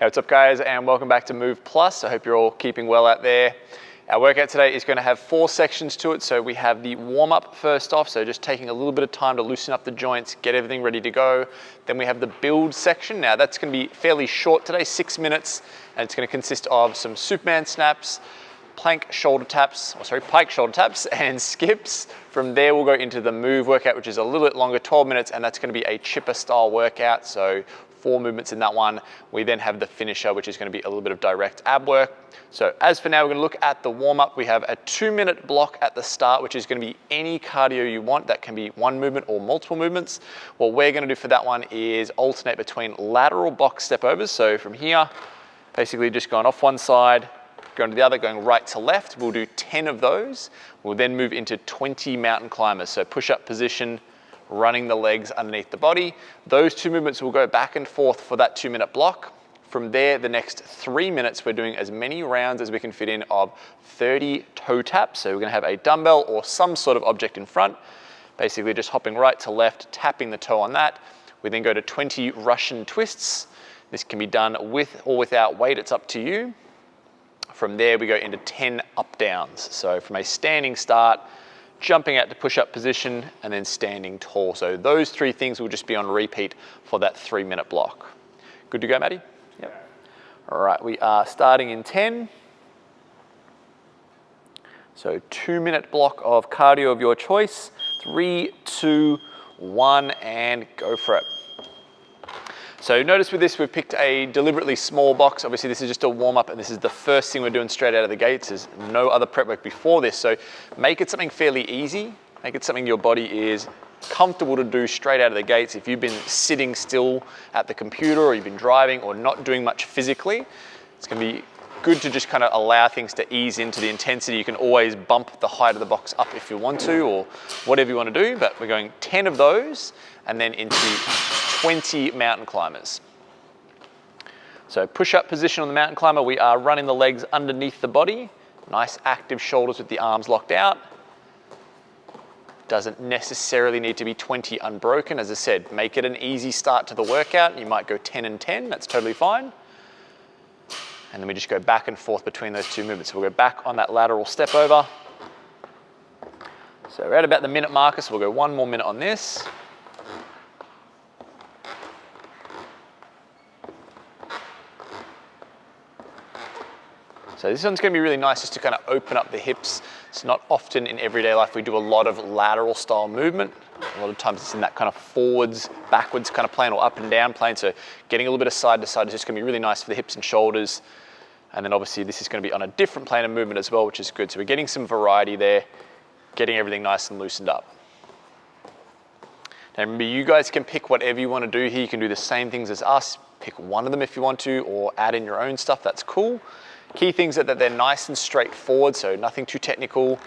what's up guys, and welcome back to MOV Plus. I hope you're all keeping well out there. Our workout today is going to have 4 sections to it. So we have the warm-up first off, so just taking a little bit of time to loosen up the joints, get everything ready to go. Then we have the build section. Now that's going to be fairly short today, 6 minutes, and it's going to consist of some Superman snaps, pike shoulder taps, and skips. From there we'll go into the move workout, which is a little bit longer, 12 minutes, and that's going to be a chipper style workout, so 4 movements in that one. We then have the finisher, which is going to be a little bit of direct ab work. So as for now, we're going to look at the warm-up. We have a 2-minute block at the start, which is going to be any cardio you want. That can be 1 movement or multiple movements. What we're going to do for that one is alternate between lateral box step overs. So from here, basically just going off one side, going to the other, going right to left. We'll do 10 of those. We'll then move into 20 mountain climbers. So push-up position, running the legs underneath the body. Those 2 movements will go back and forth for that 2-minute block. From there, the next 3 minutes, we're doing as many rounds as we can fit in of 30 toe taps. So we're gonna have a dumbbell or some sort of object in front, basically just hopping right to left, tapping the toe on that. We then go to 20 Russian twists. This can be done with or without weight, it's up to you. From there, we go into 10 up downs. So from a standing start, jumping out to push-up position, and then standing tall. So those 3 things will just be on repeat for that 3-minute block. Good to go, Maddie? Yep. All right, we are starting in 10. So 2-minute block of cardio of your choice. 3, 2, 1, and go for it. So notice with this, we've picked a deliberately small box. Obviously this is just a warm up and this is the first thing we're doing straight out of the gates. There's no other prep work before this. So make it something fairly easy. Make it something your body is comfortable to do straight out of the gates. If you've been sitting still at the computer or you've been driving or not doing much physically, it's gonna be good to just kind of allow things to ease into the intensity. You can always bump the height of the box up if you want to or whatever you want to do, but we're going 10 of those and then into 20 mountain climbers. So push-up position on the mountain climber, we are running the legs underneath the body. Nice active shoulders with the arms locked out. Doesn't necessarily need to be 20 unbroken. As I said, make it an easy start to the workout. You might go 10 and 10, that's totally fine. And then we just go back and forth between those 2 movements. So we'll go back on that lateral step over. So we're at about the minute marker, so we'll go 1 more minute on this. So this one's going to be really nice just to kind of open up the hips. It's not often in everyday life we do a lot of lateral style movement. A lot of times it's in that kind of forwards, backwards kind of plane or up and down plane. So getting a little bit of side to side is just going to be really nice for the hips and shoulders. And then obviously this is going to be on a different plane of movement as well, which is good. So we're getting some variety there, getting everything nice and loosened up. Now remember, you guys can pick whatever you want to do here. You can do the same things as us. Pick one of them if you want to, or add in your own stuff. That's cool. Key things are that they're nice and straightforward, so nothing too technical,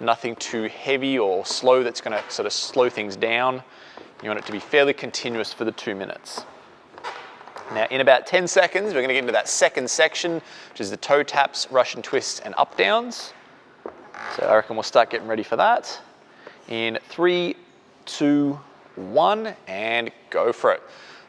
nothing too heavy or slow that's going to sort of slow things down. You want it to be fairly continuous for the 2 minutes. Now in about 10 seconds, we're going to get into that second section, which is the toe taps, Russian twists, and up downs. So I reckon we'll start getting ready for that. In 3, 2, 1, and go for it.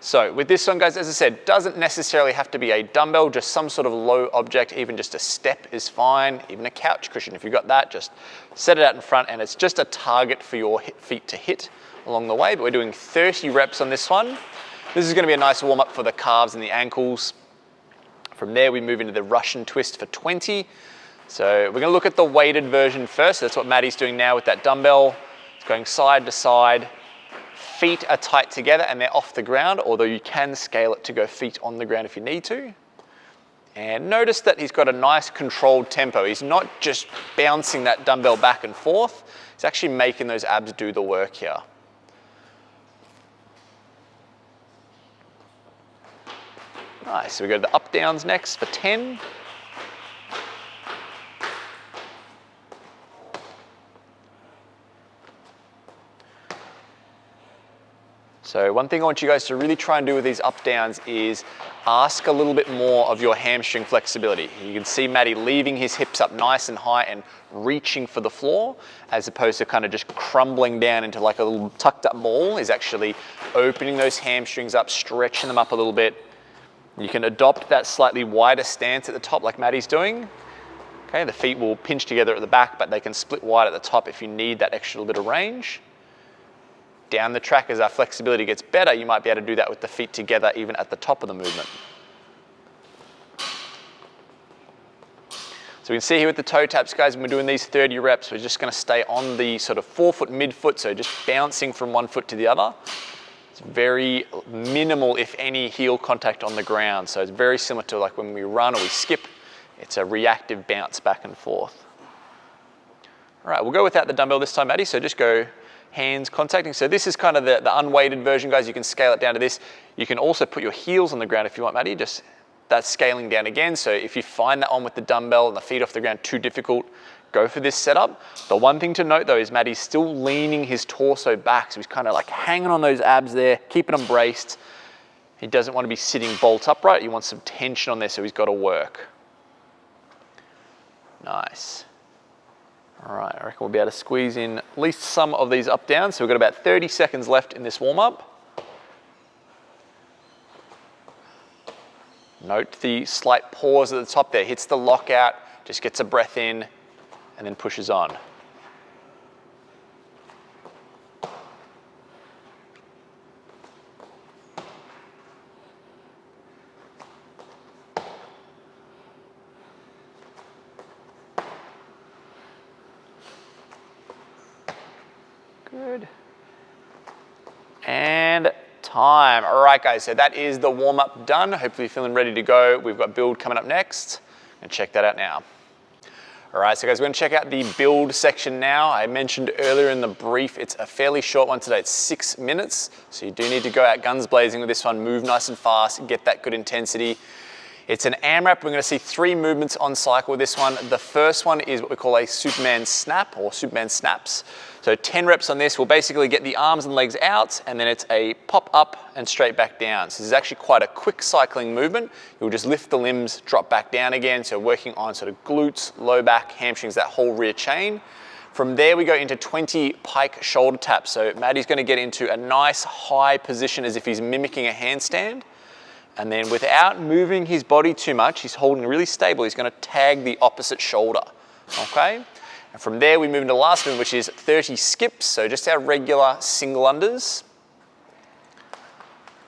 So with this one, guys, as I said, doesn't necessarily have to be a dumbbell, just some sort of low object, even just a step is fine, even a couch cushion. If you've got that, just set it out in front and it's just a target for your feet to hit along the way. But we're doing 30 reps on this one. This is going to be a nice warm up for the calves and the ankles. From there, we move into the Russian twist for 20. So we're going to look at the weighted version first. So that's what Maddie's doing now with that dumbbell. It's going side to side. Feet are tight together and they're off the ground, although you can scale it to go feet on the ground if you need to. And notice that he's got a nice controlled tempo. He's not just bouncing that dumbbell back and forth. He's actually making those abs do the work here. Nice, so we go to the up downs next for 10. So one thing I want you guys to really try and do with these up downs is ask a little bit more of your hamstring flexibility. You can see Maddie leaving his hips up nice and high and reaching for the floor, as opposed to kind of just crumbling down into like a little tucked up ball. He's actually opening those hamstrings up, stretching them up a little bit, You can adopt that slightly wider stance at the top like Maddie's doing. Okay, the feet will pinch together at the back, but they can split wide at the top if you need that extra bit of range. Down the track, as our flexibility gets better, you might be able to do that with the feet together even at the top of the movement. So we can see here with the toe taps, guys, when we're doing these 30 reps, we're just going to stay on the sort of forefoot, midfoot, so just bouncing from one foot to the other. It's very minimal, if any, heel contact on the ground. So it's very similar to like when we run or we skip. It's a reactive bounce back and forth. All right, we'll go without the dumbbell this time, Maddie. So just go hands contacting. So this is kind of the unweighted version, guys. You can scale it down to this. You can also put your heels on the ground if you want, Maddie. Just that's scaling down again. So if you find that one with the dumbbell and the feet off the ground too difficult, go for this setup. The one thing to note though is Maddie's still leaning his torso back. So he's kind of like hanging on those abs there, keeping them braced. He doesn't want to be sitting bolt upright. He wants some tension on there, so he's got to work. Nice. All right, I reckon we'll be able to squeeze in at least some of these up down. So we've got about 30 seconds left in this warm up. Note the slight pause at the top there, hits the lockout, just gets a breath in, and then pushes on. Good. And time. All right, guys, so that is the warm-up done. Hopefully you're feeling ready to go. We've got build coming up next, and check that out now. All right, so guys, we're gonna check out the build section now. I mentioned earlier in the brief, it's a fairly short one today. It's 6 minutes, so you do need to go out guns blazing with this one, move nice and fast, get that good intensity. It's an AMRAP. We're going to see 3 movements on cycle with this one. The first one is what we call a Superman snap or Superman snaps. So 10 reps on this will basically get the arms and legs out, and then it's a pop up and straight back down. So this is actually quite a quick cycling movement. You'll just lift the limbs, drop back down again. So working on sort of glutes, low back, hamstrings, that whole rear chain. From there, we go into 20 pike shoulder taps. So Maddie's going to get into a nice high position as if he's mimicking a handstand. And then without moving his body too much, he's holding really stable. He's going to tag the opposite shoulder, okay? And from there, we move into the last one, which is 30 skips. So just our regular single unders.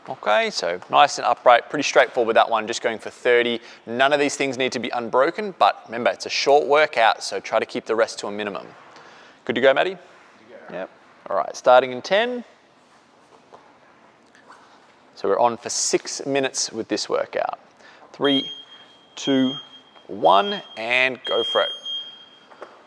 Okay, so nice and upright, pretty straightforward with that one, just going for 30. None of these things need to be unbroken, but remember, it's a short workout, so try to keep the rest to a minimum. Good to go, Maddie? Good to go. Yep. All right, starting in 10. So we're on for 6 minutes with this workout. 3, 2, 1, and go for it.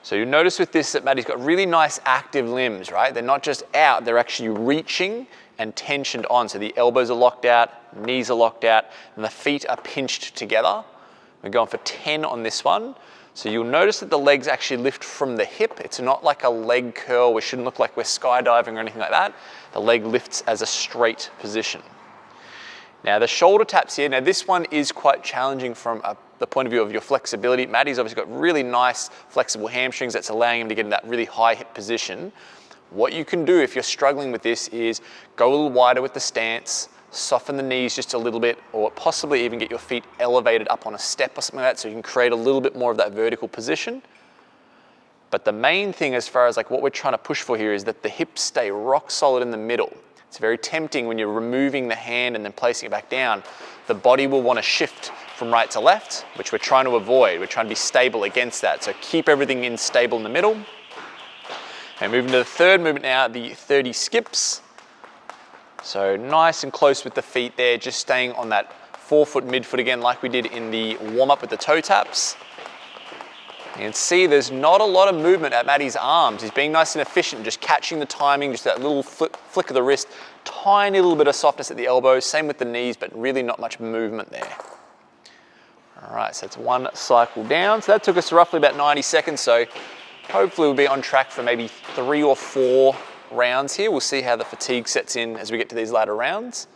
So you notice with this that Maddie's got really nice active limbs, right? They're not just out, they're actually reaching and tensioned on. So the elbows are locked out, knees are locked out, and the feet are pinched together. We're going for 10 on this one. So you'll notice that the legs actually lift from the hip. It's not like a leg curl. We shouldn't look like we're skydiving or anything like that. The leg lifts as a straight position. Now the shoulder taps here, now this one is quite challenging from the point of view of your flexibility. Maddie's obviously got really nice flexible hamstrings that's allowing him to get in that really high hip position. What you can do if you're struggling with this is go a little wider with the stance, soften the knees just a little bit, or possibly even get your feet elevated up on a step or something like that so you can create a little bit more of that vertical position. But the main thing as far as like what we're trying to push for here is that the hips stay rock solid in the middle. It's very tempting when you're removing the hand and then placing it back down. The body will want to shift from right to left, which we're trying to avoid. We're trying to be stable against that. So keep everything in stable in the middle. And moving to the third movement now, the 30 skips. So nice and close with the feet there, just staying on that forefoot, midfoot again, like we did in the warm-up with the toe taps. You can see there's not a lot of movement at Maddie's arms. He's being nice and efficient, just catching the timing, just that little flick of the wrist, tiny little bit of softness at the elbows, same with the knees, but really not much movement there. All right, so it's 1 cycle down. So that took us roughly about 90 seconds, so hopefully we'll be on track for maybe 3 or 4 rounds here. We'll see how the fatigue sets in as we get to these latter rounds.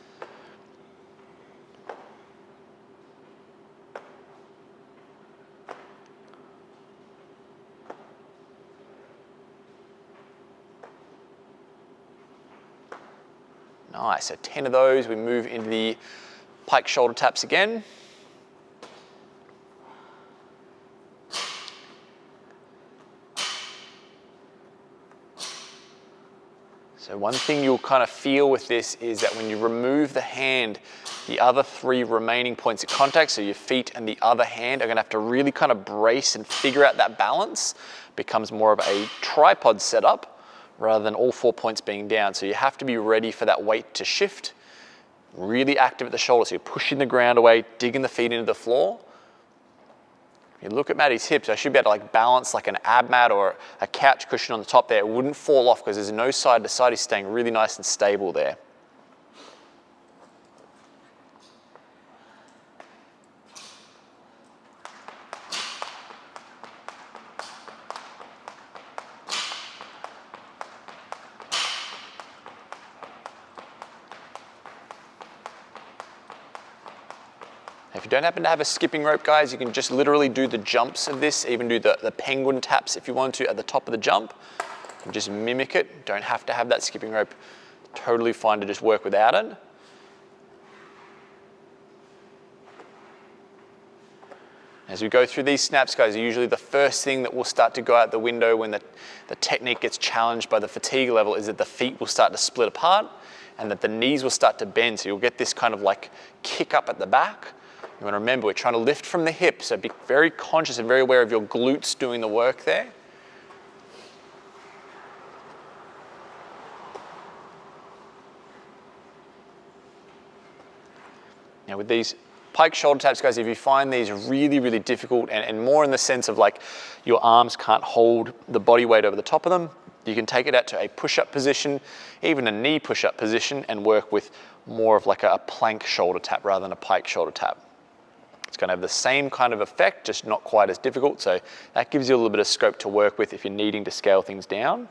Nice, so 10 of those. We move into the pike shoulder taps again. So one thing you'll kind of feel with this is that when you remove the hand, the other 3 remaining points of contact, so your feet and the other hand, are gonna have to really kind of brace and figure out that balance. Becomes more of a tripod setup rather than all 4 points being down. So you have to be ready for that weight to shift, really active at the shoulder. So you're pushing the ground away, digging the feet into the floor. You look at Maddie's hips, I should be able to like balance like an ab mat or a couch cushion on the top there. It wouldn't fall off because there's no side to side. He's staying really nice and stable there. If you don't happen to have a skipping rope, guys, you can just literally do the jumps of this, even do the penguin taps if you want to at the top of the jump. And just mimic it. Don't have to have that skipping rope. Totally fine to just work without it. As we go through these snaps, guys, are usually the first thing that will start to go out the window when the technique gets challenged by the fatigue level is that the feet will start to split apart and that the knees will start to bend. So you'll get this kind of like kick up at the back. You want to remember, we're trying to lift from the hips, so be very conscious and very aware of your glutes doing the work there. Now with these pike shoulder taps, guys, if you find these really, really difficult and more in the sense of like your arms can't hold the body weight over the top of them, you can take it out to a push-up position, even a knee push-up position, and work with more of like a plank shoulder tap rather than a pike shoulder tap. It's going to have the same kind of effect, just not quite as difficult. So that gives you a little bit of scope to work with if you're needing to scale things down.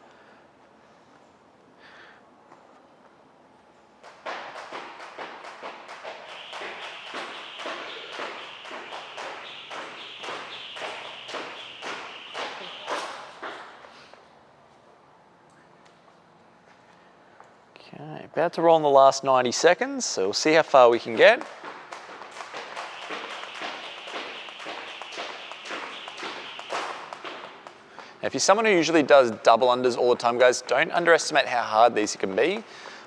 Okay, about to roll in the last 90 seconds, so we'll see how far we can get. Now, if you're someone who usually does double unders all the time, guys, don't underestimate how hard these can be.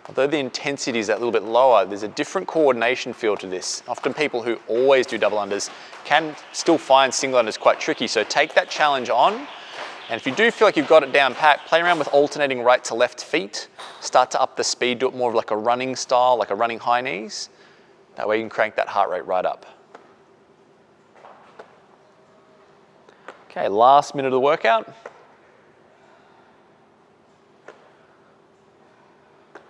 Although the intensity is a little bit lower, there's a different coordination feel to this. Often people who always do double unders can still find single unders quite tricky, so take that challenge on. And if you do feel like you've got it down pat, play around with alternating right to left feet. Start to up the speed, do it more of like a running style, like a running high knees. That way you can crank that heart rate right up. Okay, last minute of the workout.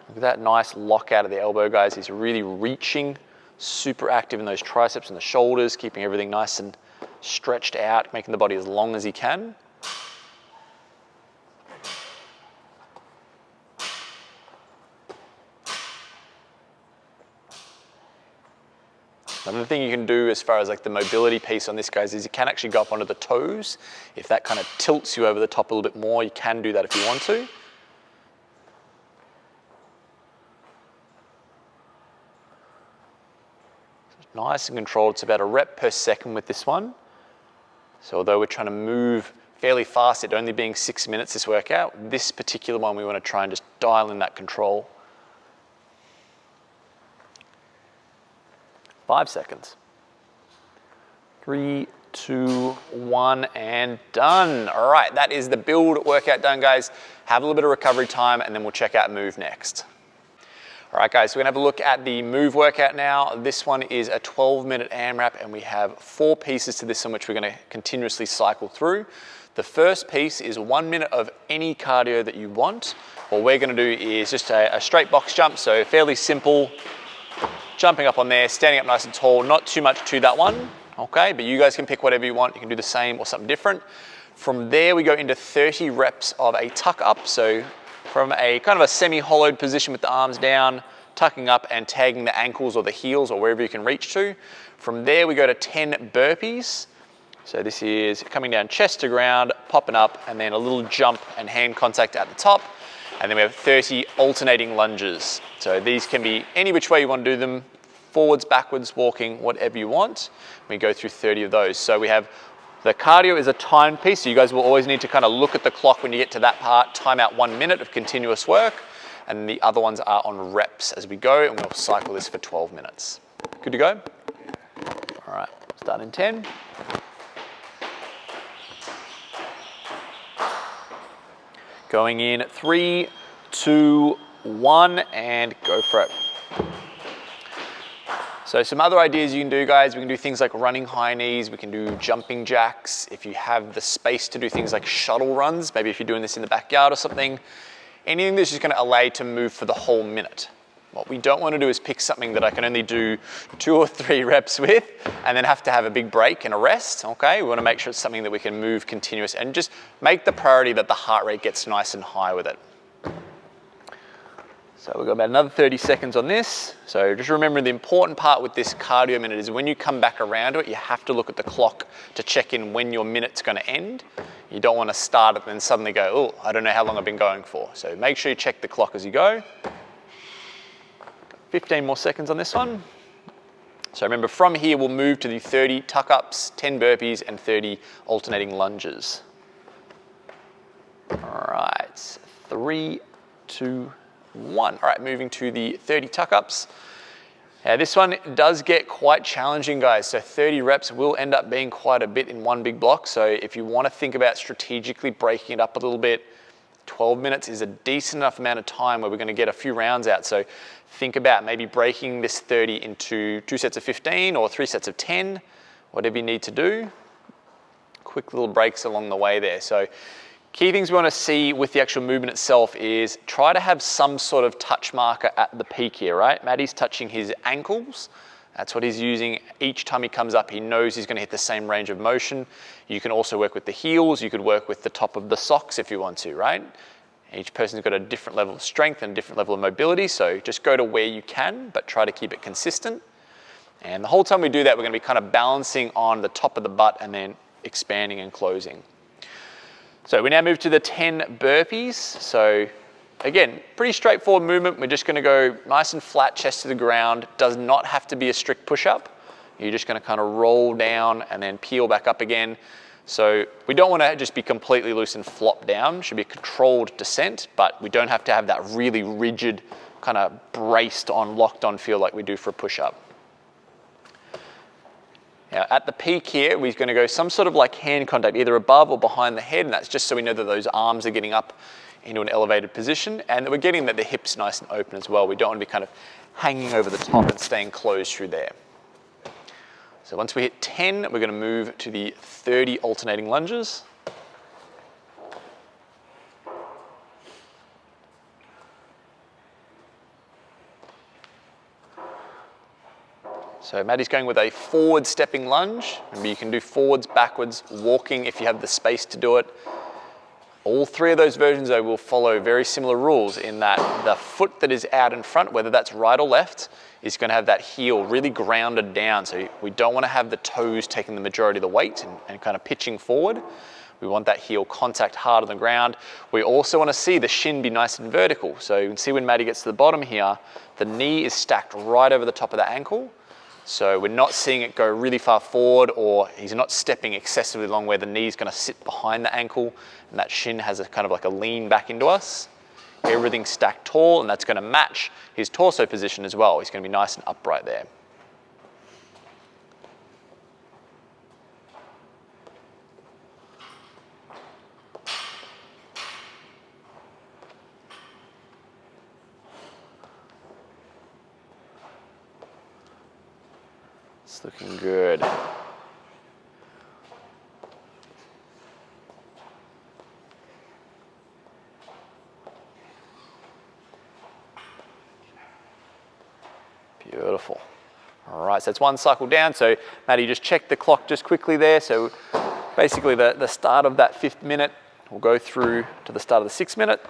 Look at that nice lock out of the elbow, guys. He's really reaching, super active in those triceps and the shoulders, keeping everything nice and stretched out, making the body as long as he can. Another thing you can do as far as like the mobility piece on this, guys, is you can actually go up onto the toes. If that kind of tilts you over the top a little bit more, you can do that if you want to. Nice and controlled. It's about a rep per second with this one. So although we're trying to move fairly fast, it only being 6 minutes this workout, this particular one we want to try and just dial in that control. 5 seconds. 3, 2, 1, and done. All right, that is the build workout done, guys. Have a little bit of recovery time, and then we'll check out move next. All right, guys, so we're gonna have a look at the move workout now. This one is a 12-minute AMRAP, and we have 4 pieces to this in which we're gonna continuously cycle through. The first piece is 1 minute of any cardio that you want. What we're gonna do is just a straight box jump, so fairly simple. Jumping up on there, standing up nice and tall, not too much to that one, okay? But you guys can pick whatever you want. You can do the same or something different. From there, we go into 30 reps of a tuck up. So from a kind of a semi-hollowed position with the arms down, tucking up and tagging the ankles or the heels or wherever you can reach to. From there, we go to 10 burpees. So this is coming down chest to ground, popping up, and then a little jump and hand contact at the top. And then we have 30 alternating lunges. So these can be any which way you want to do them, forwards, backwards, walking, whatever you want. We go through 30 of those. So we have the cardio is a timed piece, so you guys will always need to kind of look at the clock when you get to that part, time out 1 minute of continuous work, and the other ones are on reps as we go, and we'll cycle this for 12 minutes. Good to go? All right, start in 10. Going in 3, 2, 1, and go for it. So some other ideas you can do, guys, we can do things like running high knees, we can do jumping jacks. If you have the space to do things like shuttle runs, maybe if you're doing this in the backyard or something, anything that's just gonna allow you to move for the whole minute. What we don't want to do is pick something that I can only do 2 or 3 reps with and then have to have a big break and a rest, okay? We want to make sure it's something that we can move continuous and just make the priority that the heart rate gets nice and high with it. So we've got about another 30 seconds on this. So just remember the important part with this cardio minute is when you come back around to it, you have to look at the clock to check in when your minute's going to end. You don't want to start it and then suddenly go, oh, I don't know how long I've been going for. So make sure you check the clock as you go. 15 more seconds on this one. So remember, from here, we'll move to the 30 tuck-ups, 10 burpees, and 30 alternating lunges. All right, 3, 2, 1. All right, moving to the 30 tuck-ups. Now this one does get quite challenging, guys. So 30 reps will end up being quite a bit in one big block. So if you want to think about strategically breaking it up a little bit, 12 minutes is a decent enough amount of time where we're going to get a few rounds out. So think about maybe breaking this 30 into 2 sets of 15 or 3 sets of 10, whatever you need to do. Quick little breaks along the way there. So key things we want to see with the actual movement itself is try to have some sort of touch marker at the peak here, right? Maddie's touching his ankles. That's what he's using. Each time he comes up, he knows he's going to hit the same range of motion. You can also work with the heels. You could work with the top of the socks if you want to, right? Each person's got a different level of strength and a different level of mobility, so just go to where you can, but try to keep it consistent. And the whole time we do that, we're going to be kind of balancing on the top of the butt and then expanding and closing. So we now move to the 10 burpees. So again, pretty straightforward movement. We're just going to go nice and flat, chest to the ground. Does not have to be a strict push-up. You're just going to kind of roll down and then peel back up again. So we don't want to just be completely loose and flop down. It should be a controlled descent, but we don't have to have that really rigid, kind of braced on, locked on feel like we do for a push-up. Now at the peak here, we're going to go some sort of like hand contact, either above or behind the head, and that's just so we know that those arms are getting up into an elevated position, and that we're getting that the hips nice and open as well. We don't want to be kind of hanging over the top and staying closed through there. So once we hit 10, we're going to move to the 30 alternating lunges. So Maddie's going with a forward stepping lunge. Remember, you can do forwards, backwards, walking if you have the space to do it. All 3 of those versions, though, will follow very similar rules in that the foot that is out in front, whether that's right or left, is going to have that heel really grounded down. So we don't want to have the toes taking the majority of the weight and kind of pitching forward. We want that heel contact hard on the ground. We also want to see the shin be nice and vertical. So you can see when Maddie gets to the bottom here, the knee is stacked right over the top of the ankle. So we're not seeing it go really far forward, or he's not stepping excessively long where the knee is going to sit behind the ankle and that shin has a kind of like a lean back into us. Everything's stacked tall, and that's going to match his torso position as well. He's going to be nice and upright there. It's looking good. Beautiful. All right, so it's one cycle down. So Maddie, just check the clock just quickly there. So basically the start of that 5th minute will go through to the start of the 6th minute,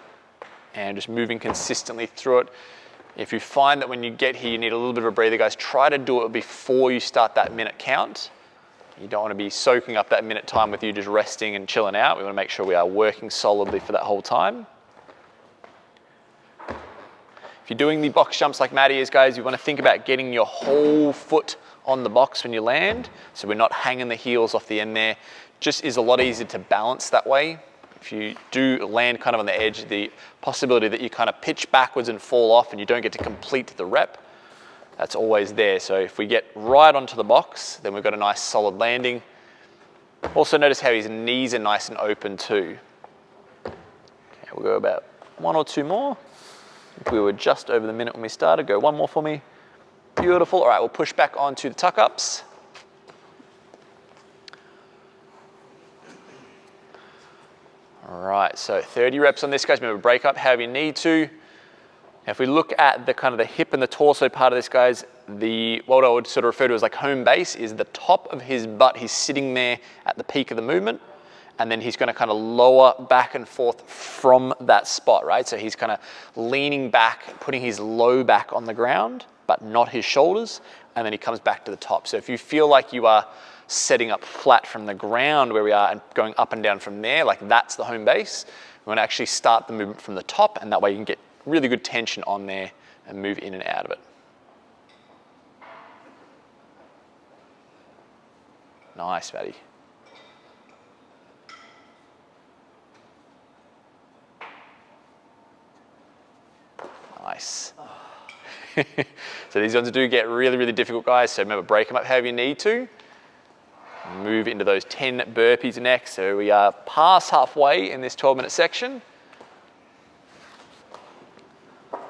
and just moving consistently through it. If you find that when you get here you need a little bit of a breather, guys, try to do it before you start that minute count. You don't want to be soaking up that minute time with you just resting and chilling out. We want to make sure we are working solidly for that whole time. If you're doing the box jumps like Maddie is, guys, you want to think about getting your whole foot on the box when you land, so we're not hanging the heels off the end there. Just is a lot easier to balance that way. If you do land kind of on the edge, the possibility that you kind of pitch backwards and fall off and you don't get to complete the rep, that's always there. So if we get right onto the box, then we've got a nice solid landing. Also notice how his knees are nice and open too. Okay, we'll go about 1 or 2 more. We were just over the minute when we started. Go 1 more for me. Beautiful. All right, we'll push back onto the tuck-ups. All right, so 30 reps on this, guys. Remember, break up however you need to. Now, if we look at the kind of the hip and the torso part of this, guys, what I would sort of refer to as like home base is the top of his butt. He's sitting there at the peak of the movement, and then he's going to kind of lower back and forth from that spot, right? So he's kind of leaning back, putting his low back on the ground, but not his shoulders, and then he comes back to the top. So if you feel like you are setting up flat from the ground where we are and going up and down from there, like that's the home base, we want to actually start the movement from the top, and that way you can get really good tension on there and move in and out of it. Nice, Maddie. Nice. So these ones do get really, really difficult, guys. So remember, break them up however you need to. Move into those 10 burpees next. So we are past halfway in this 12-minute section.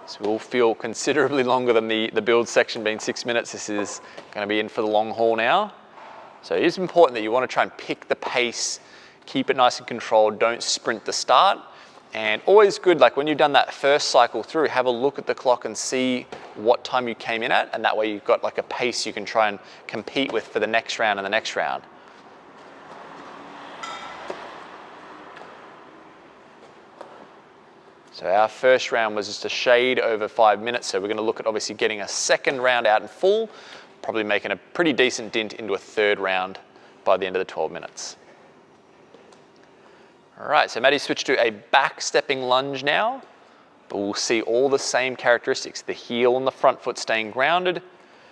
So we'll feel considerably longer than the build section being 6 minutes. This is going to be in for the long haul now. So it is important that you want to try and pick the pace, keep it nice and controlled, don't sprint the start. And always good, like when you've done that first cycle through, have a look at the clock and see what time you came in at, and that way you've got like a pace you can try and compete with for the next round and the next round. So our first round was just a shade over 5 minutes, so we're going to look at obviously getting a second round out in full, probably making a pretty decent dent into a third round by the end of the 12 minutes. All right, so Maddie switched to a back stepping lunge now, but we'll see all the same characteristics. The heel and the front foot staying grounded,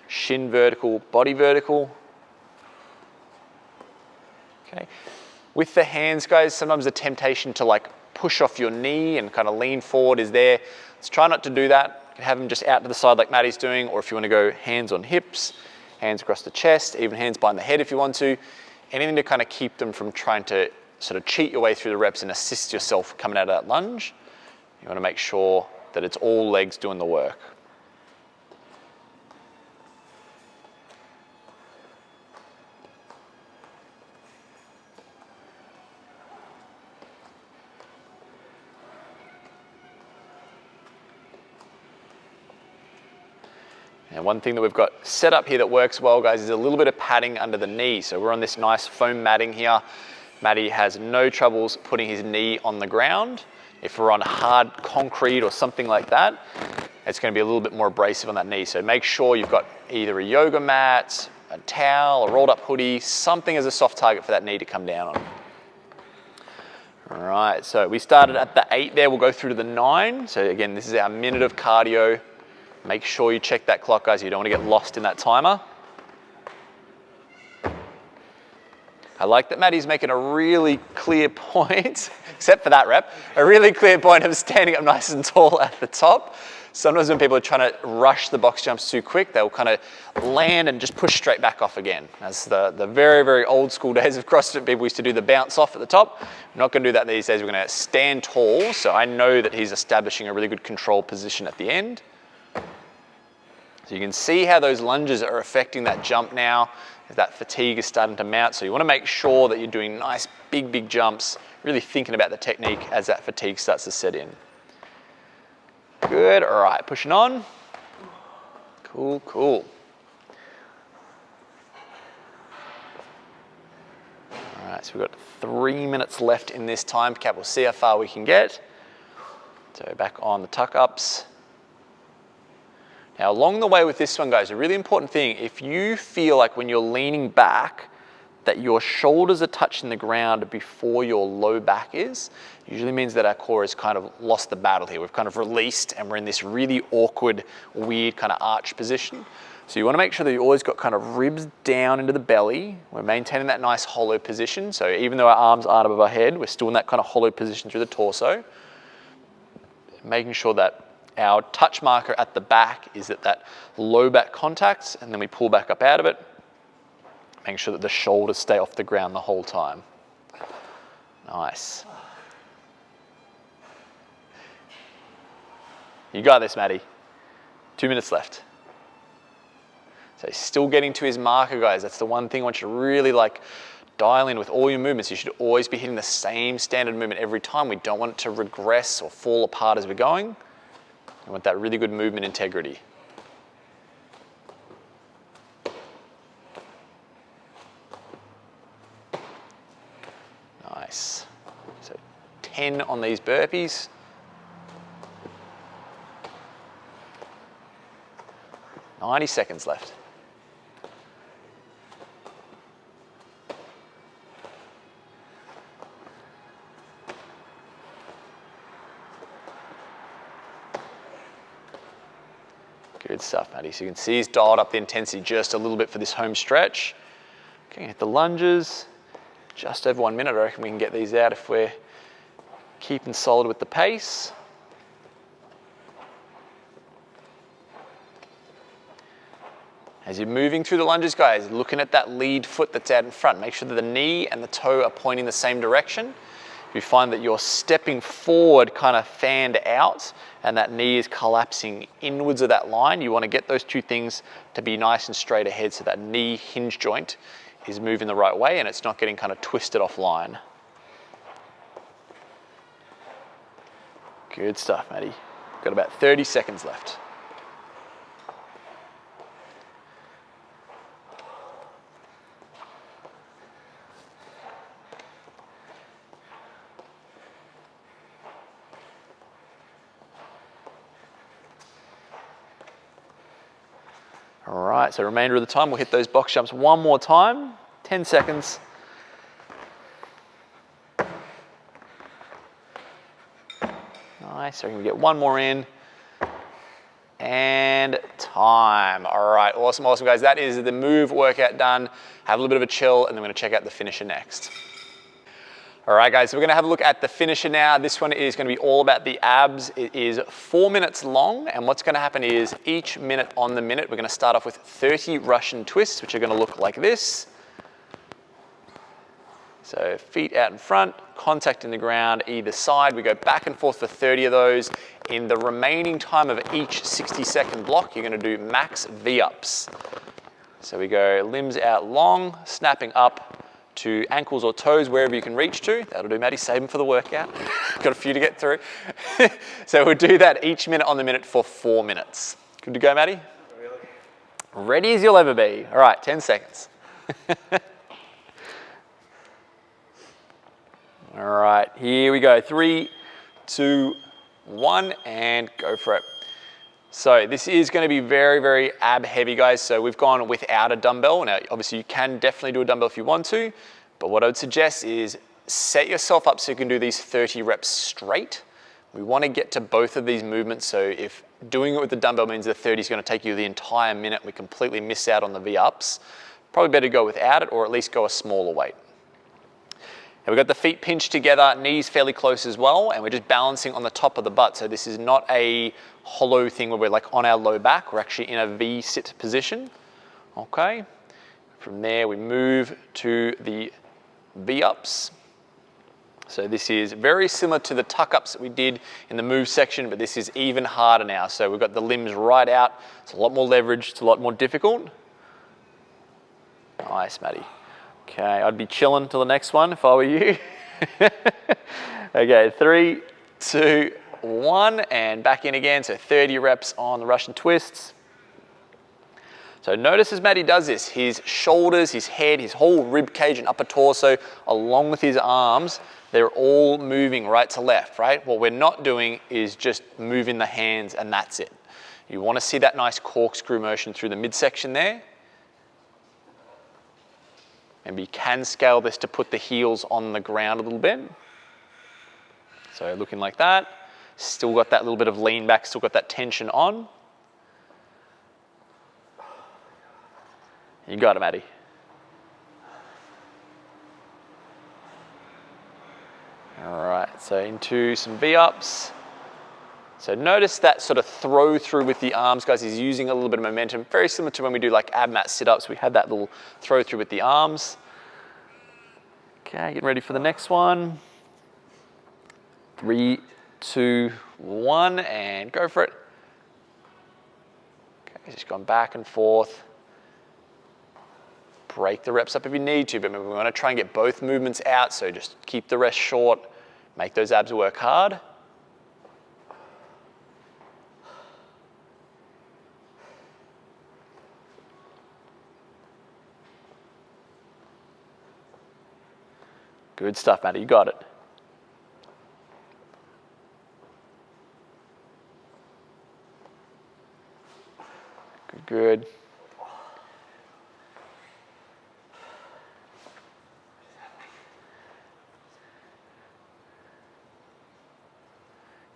shin vertical, body vertical. Okay. With the hands, guys, sometimes the temptation to like push off your knee and kind of lean forward is there. Let's try not to do that. You can have them just out to the side like Maddie's doing, or if you want to go hands on hips, hands across the chest, even hands behind the head if you want to. Anything to kind of keep them from trying to sort of cheat your way through the reps and assist yourself coming out of that lunge. You want to make sure that it's all legs doing the work. And one thing that we've got set up here that works well, guys, is a little bit of padding under the knee. So we're on this nice foam matting here. Maddie has no troubles putting his knee on the ground. If we're on hard concrete or something like that, it's going to be a little bit more abrasive on that knee. So make sure you've got either a yoga mat, a towel, a rolled up hoodie, something as a soft target for that knee to come down on. All right, so we started at the 8 there. We'll go through to the 9. So again, this is our minute of cardio. Make sure you check that clock, guys. You don't want to get lost in that timer. I like that Maddie's making a really clear point, except for that rep, a really clear point of standing up nice and tall at the top. Sometimes when people are trying to rush the box jumps too quick, they'll kind of land and just push straight back off again. That's the very, very old school days of CrossFit. People used to do the bounce off at the top. We're not going to do that these days. We're going to stand tall, so I know that he's establishing a really good control position at the end. So you can see how those lunges are affecting that jump now, as that fatigue is starting to mount. So you want to make sure that you're doing nice, big jumps, really thinking about the technique as that fatigue starts to set in. Good, all right, pushing on. Cool. All right, so we've got 3 minutes left in this time cap. We'll see how far we can get. So back on the tuck ups. Now, along the way with this one, guys, a really important thing, if you feel like when you're leaning back that your shoulders are touching the ground before your low back is, usually means that our core has kind of lost the battle here. We've kind of released and we're in this really awkward, weird kind of arch position. So you want to make sure that you always got kind of ribs down into the belly. We're maintaining that nice hollow position. So even though our arms aren't above our head, we're still in that kind of hollow position through the torso. Making sure that our touch marker at the back is at that low back contact, and then we pull back up out of it. Making sure that the shoulders stay off the ground the whole time. Nice. You got this, Maddie. 2 minutes left. So he's still getting to his marker, guys. That's the one thing I want you to really dial in with all your movements. You should always be hitting the same standard movement every time. We don't want it to regress or fall apart as we're going. We want that really good movement integrity. Nice. So 10 on these burpees. "90 seconds left. Good stuff, Matty. So you can see he's dialed up the intensity just a little bit for this home stretch. Okay, hit the lunges. Just over 1 minute. I reckon we can get these out if we're keeping solid with the pace. As you're moving through the lunges, guys, looking at that lead foot that's out in front. Make sure that the knee and the toe are pointing the same direction. If you find that you're stepping forward kind of fanned out and that knee is collapsing inwards of that line, you want to get those two things to be nice and straight ahead so that knee hinge joint is moving the right way and it's not getting kind of twisted offline. Good stuff, Matty. Got about 30 seconds left. All right, so remainder of the time, we'll hit those box jumps one more time, 10 seconds. Nice, so we can get one more in. And time. All right, awesome, awesome, guys. That is the move workout done. Have a little bit of a chill, and then we're gonna check out the finisher next. All right, guys, so we're gonna have a look at the finisher now. This one is gonna be all about the abs. It is 4 minutes long, and what's gonna happen is each minute on the minute, we're gonna start off with 30 Russian twists, which are gonna look like this. So feet out in front, contact in the ground either side. We go back and forth for 30 of those. In the remaining time of each 60-second block, you're gonna do max V-ups. So we go limbs out long, snapping up to ankles or toes, wherever you can reach to. That'll do, Maddie, save them for the workout. Got a few to get through. So we'll do that each minute on the minute for 4 minutes. Good to go, Maddie? Ready as you'll ever be. All right, 10 seconds. All right, here we go. 3, 2, 1, and go for it. So this is going to be very, very ab heavy, guys. So we've gone without a dumbbell. Now, obviously you can definitely do a dumbbell if you want to, but what I would suggest is set yourself up so you can do these 30 reps straight. We want to get to both of these movements. So if doing it with the dumbbell means the 30 is going to take you the entire minute, we completely miss out on the V-ups. Probably better go without it or at least go a smaller weight. And we've got the feet pinched together, knees fairly close as well, and we're just balancing on the top of the butt. So this is not a hollow thing where we're like on our low back. We're actually in a V-sit position. Okay. From there, we move to the V-ups. So this is very similar to the tuck-ups that we did in the move section, but this is even harder now. So we've got the limbs right out. It's a lot more leverage. It's a lot more difficult. Nice, Matty. Okay, I'd be chilling till the next one if I were you. Okay, 3, 2, 1, and back in again. So 30 reps on the Russian twists. So notice as Matty does this, his shoulders, his head, his whole rib cage and upper torso, along with his arms, they're all moving right to left, right? What we're not doing is just moving the hands and that's it. You want to see that nice corkscrew motion through the midsection there. and we can scale this to put the heels on the ground a little bit. So looking like that. Still got that little bit of lean back, still got that tension on. You got it, Maddie. All right, so into some V-ups. So notice that sort of throw through with the arms, guys. He's using a little bit of momentum, very similar to when we do like ab mat sit-ups. We had that little throw through with the arms. Okay, getting ready for the next one. 3, 2, 1, and go for it. Okay, just going back and forth. Break the reps up if you need to, but we want to try and get both movements out, so just keep the rest short, make those abs work hard. Good stuff, Matty, you got it. Good, good.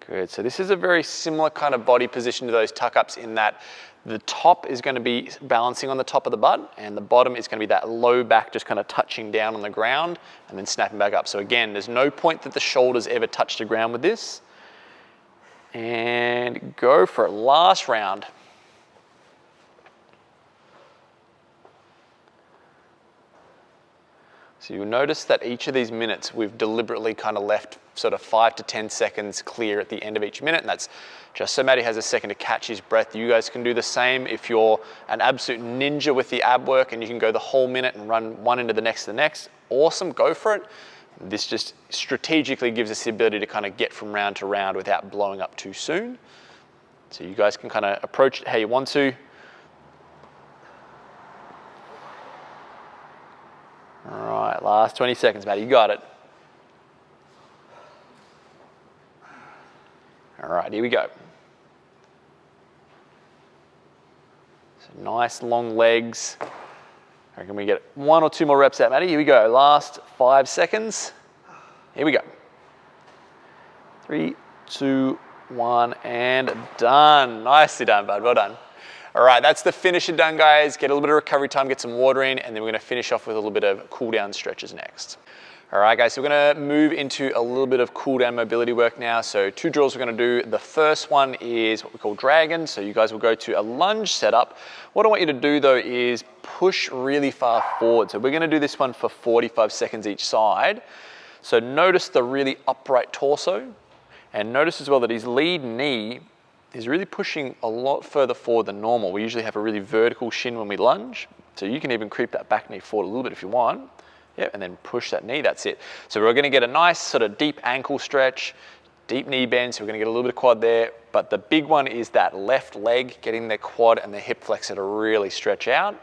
Good, so this is a very similar kind of body position to those tuck-ups in that the top is going to be balancing on the top of the butt and the bottom is going to be that low back just kind of touching down on the ground and then snapping back up. So again, there's no point that the shoulders ever touch the ground with this. And go for it, last round. So you'll notice that each of these minutes we've deliberately kind of left sort of 5 to 10 seconds clear at the end of each minute, and that's just so Matty has a second to catch his breath. You guys can do the same if you're an absolute ninja with the ab work and you can go the whole minute and run one into the next to the next. Awesome, go for it. This just strategically gives us the ability to kind of get from round to round without blowing up too soon. So you guys can kind of approach it how you want to. All right, last 20 seconds, Matty, you got it. All right, here we go. So nice long legs. I reckon we get 1 or 2 more reps out, Matty. Here we go, last 5 seconds. Here we go. 3, 2, 1, and done. Nicely done, bud, well done. All right, that's the finisher done, guys. Get a little bit of recovery time, get some water in, and then we're gonna finish off with a little bit of cool down stretches next. All right, guys, so we're gonna move into a little bit of cool down mobility work now. So 2 drills we're gonna do. The first one is what we call dragon. So you guys will go to a lunge setup. What I want you to do though is push really far forward. So we're gonna do this one for 45 seconds each side. So notice the really upright torso, and notice as well that his lead knee is really pushing a lot further forward than normal. We usually have a really vertical shin when we lunge, so you can even creep that back knee forward a little bit if you want. Yep, and then push that knee, that's it. So we're gonna get a nice sort of deep ankle stretch, deep knee bend, so we're gonna get a little bit of quad there, but the big one is that left leg, getting the quad and the hip flexor to really stretch out.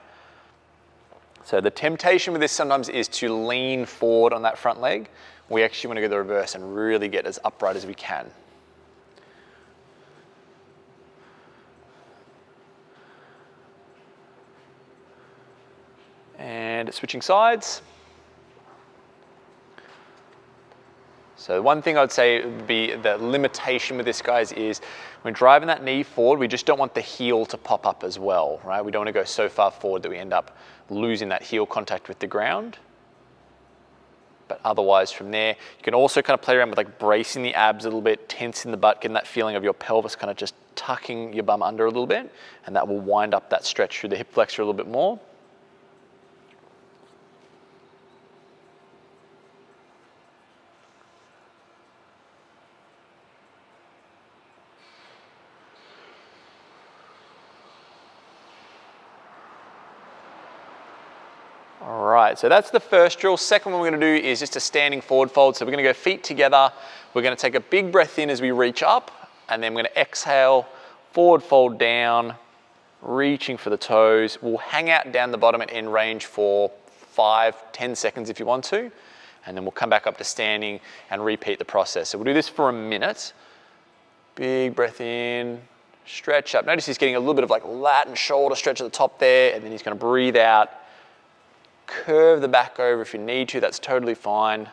So the temptation with this sometimes is to lean forward on that front leg. We actually wanna go the reverse and really get as upright as we can. And switching sides. So one thing I would say would be the limitation with this, guys, is when driving that knee forward, we just don't want the heel to pop up as well, right? We don't want to go so far forward that we end up losing that heel contact with the ground. But otherwise from there, you can also kind of play around with like bracing the abs a little bit, tensing the butt, getting that feeling of your pelvis kind of just tucking your bum under a little bit, and that will wind up that stretch through the hip flexor a little bit more. All right, so that's the first drill. Second one we're gonna do is just a standing forward fold. So we're gonna go feet together. We're gonna take a big breath in as we reach up, and then we're gonna exhale, forward fold down, reaching for the toes. We'll hang out down the bottom at end range for 5-10 seconds if you want to, and then we'll come back up to standing and repeat the process. So we'll do this for a minute. Big breath in, stretch up. Notice he's getting a little bit of like lat and shoulder stretch at the top there, and then he's gonna breathe out. curve the back over if you need to, that's totally fine.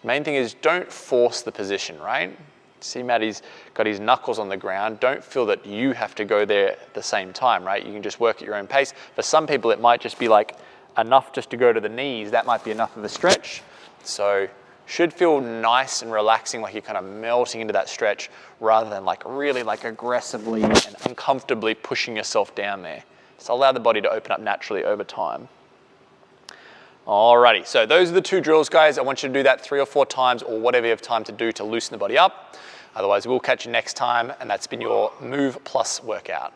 Main thing is don't force the position, right? See Matty's got his knuckles on the ground. Don't feel that you have to go there at the same time, right? You can just work at your own pace. For some people, it might just be like enough just to go to the knees. That might be enough of a stretch. So should feel nice and relaxing, like you're kind of melting into that stretch rather than like really like aggressively and uncomfortably pushing yourself down there. So allow the body to open up naturally over time. Alrighty, so those are the 2 drills, guys. I want you to do that 3 or 4 times or whatever you have time to do to loosen the body up. Otherwise, we'll catch you next time, and that's been your MOV+ workout.